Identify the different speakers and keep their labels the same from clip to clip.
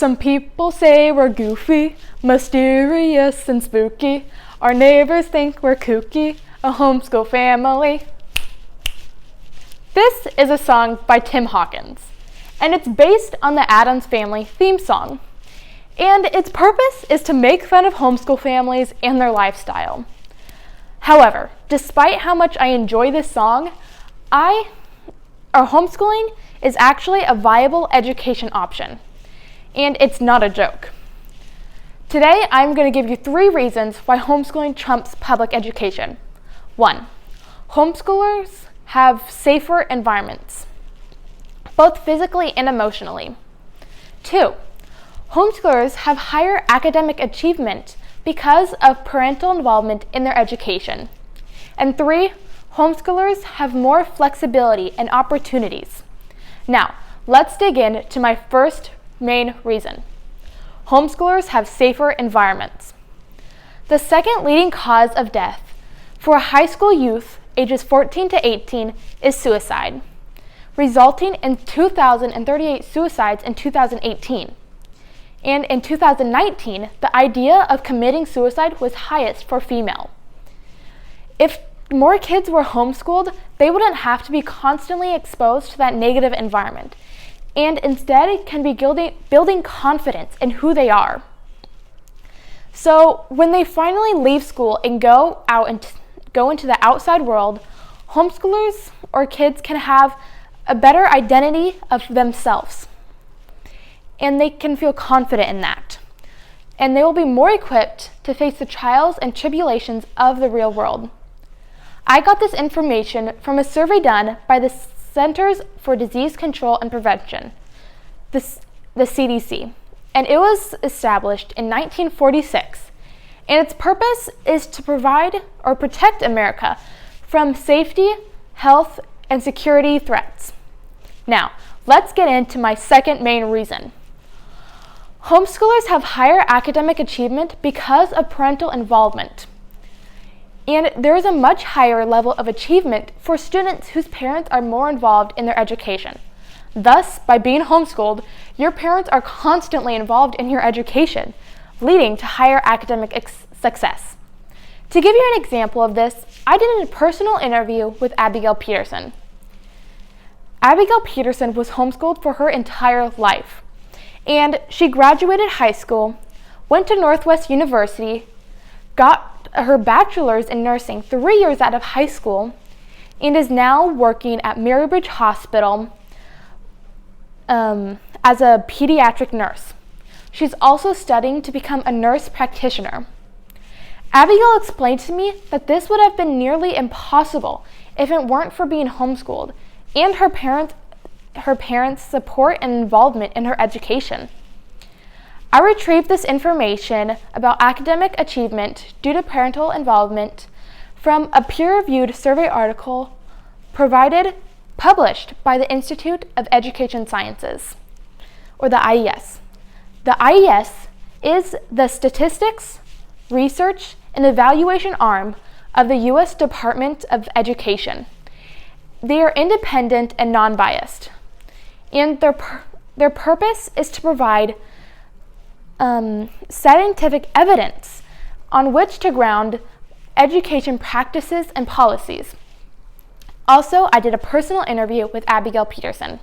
Speaker 1: Some people say we're goofy, mysterious and spooky. Our neighbors think we're kooky, a homeschool family. This is a song by Tim Hawkins, and it's based on the Addams Family theme song. And its purpose is to make fun of homeschool families and their lifestyle. However, despite how much I enjoy this song, homeschooling is actually a viable education option. And it's not a joke. Today, I'm going to give you 3 reasons why homeschooling trumps public education. 1. Homeschoolers have safer environments, both physically and emotionally. 2. Homeschoolers have higher academic achievement because of parental involvement in their education. And 3. Homeschoolers have more flexibility and opportunities. Now, let's dig into my first main reason. Homeschoolers have safer environments. The second leading cause of death for high school youth ages 14 to 18 is suicide, resulting in 2,038 suicides in 2018. And in 2019, the idea of committing suicide was highest for female. If more kids were homeschooled, they wouldn't have to be constantly exposed to that negative environment, and instead can be building confidence in who they are. So when they finally leave school and go into the outside world, homeschoolers or kids can have a better identity of themselves, and they can feel confident in that. And they will be more equipped to face the trials and tribulations of the real world. I got this information from a survey done by the Centers for Disease Control and Prevention, the CDC, and it was established in 1946, and its purpose is to provide or protect America from safety, health, and security threats. Now, let's get into my second main reason. Homeschoolers have higher academic achievement because of parental involvement. And there is a much higher level of achievement for students whose parents are more involved in their education. Thus, by being homeschooled, your parents are constantly involved in your education, leading to higher academic success. To give you an example of this, I did a personal interview with Abigail Peterson. Abigail Peterson was homeschooled for her entire life, and she graduated high school, went to Northwest University, got her bachelor's in nursing 3 years out of high school, and is now working at Marybridge Hospital as a pediatric nurse. She's also studying to become a nurse practitioner. Abigail explained to me that this would have been nearly impossible if it weren't for being homeschooled and her parents' support and involvement in her education. I retrieved this information about academic achievement due to parental involvement from a peer-reviewed survey article published by the Institute of Education Sciences, or the IES. The IES is the Statistics, Research, and Evaluation arm of the U.S. Department of Education. They are independent and non-biased, and their purpose is to provide scientific evidence on which to ground education practices and policies. Also, I did a personal interview with Abigail Peterson.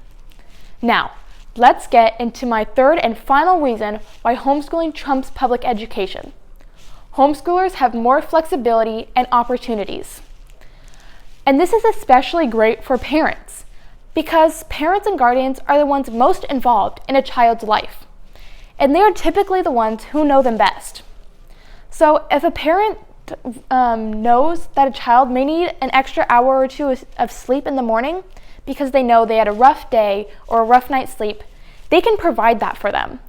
Speaker 1: Now, let's get into my third and final reason why homeschooling trumps public education. Homeschoolers have more flexibility and opportunities. And this is especially great for parents, because parents and guardians are the ones most involved in a child's life, and they are typically the ones who know them best. So if a parent knows that a child may need an extra hour or 2 of sleep in the morning because they know they had a rough day or a rough night's sleep, they can provide that for them.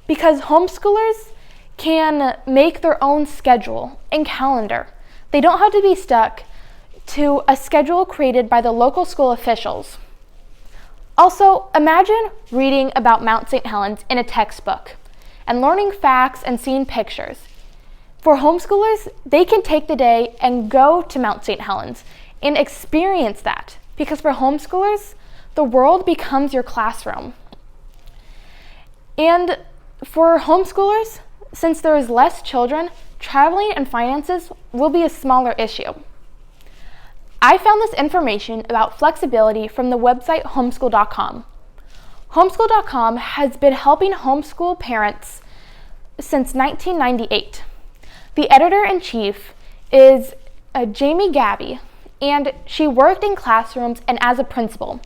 Speaker 1: Because homeschoolers can make their own schedule and calendar. They don't have to be stuck to a schedule created by the local school officials. Also, imagine reading about Mount St. Helens in a textbook and learning facts and seeing pictures. For homeschoolers, they can take the day and go to Mount St. Helens and experience that, because for homeschoolers, the world becomes your classroom. And For homeschoolers, since there is less children, traveling and finances will be a smaller issue. I found this information about flexibility from the website homeschool.com. Homeschool.com has been helping homeschool parents since 1998. The editor-in-chief is Jamie Gabby, and she worked in classrooms and as a principal.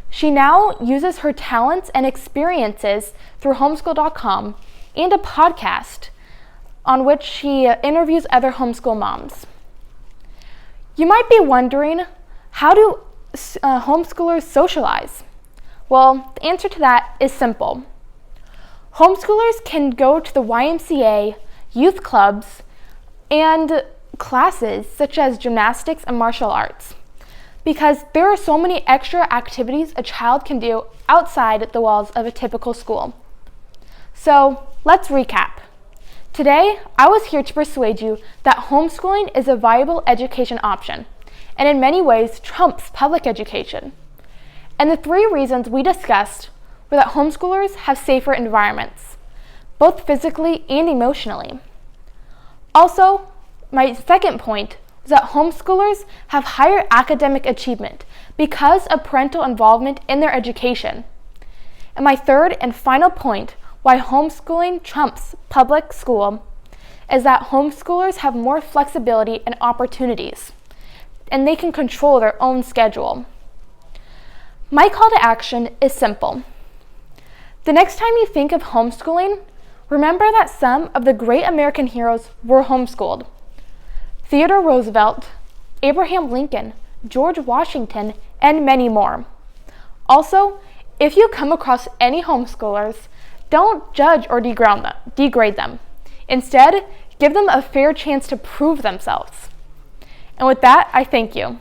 Speaker 1: She now uses her talents and experiences through homeschool.com and a podcast on which she interviews other homeschool moms. You might be wondering, how do homeschoolers socialize? Well, the answer to that is simple. Homeschoolers can go to the YMCA, youth clubs, and classes such as gymnastics and martial arts, because there are so many extra activities a child can do outside the walls of a typical school. So let's recap. Today, I was here to persuade you that homeschooling is a viable education option, and in many ways trumps public education. And the 3 reasons we discussed were that homeschoolers have safer environments, both physically and emotionally. Also, my second point was that homeschoolers have higher academic achievement because of parental involvement in their education. And my third and final point why homeschooling trumps public school is that homeschoolers have more flexibility and opportunities, and they can control their own schedule. My call to action is simple. The next time you think of homeschooling, remember that some of the great American heroes were homeschooled. Theodore Roosevelt, Abraham Lincoln, George Washington, and many more. Also, if you come across any homeschoolers, don't judge or degrade them. Instead, give them a fair chance to prove themselves. And with that, I thank you.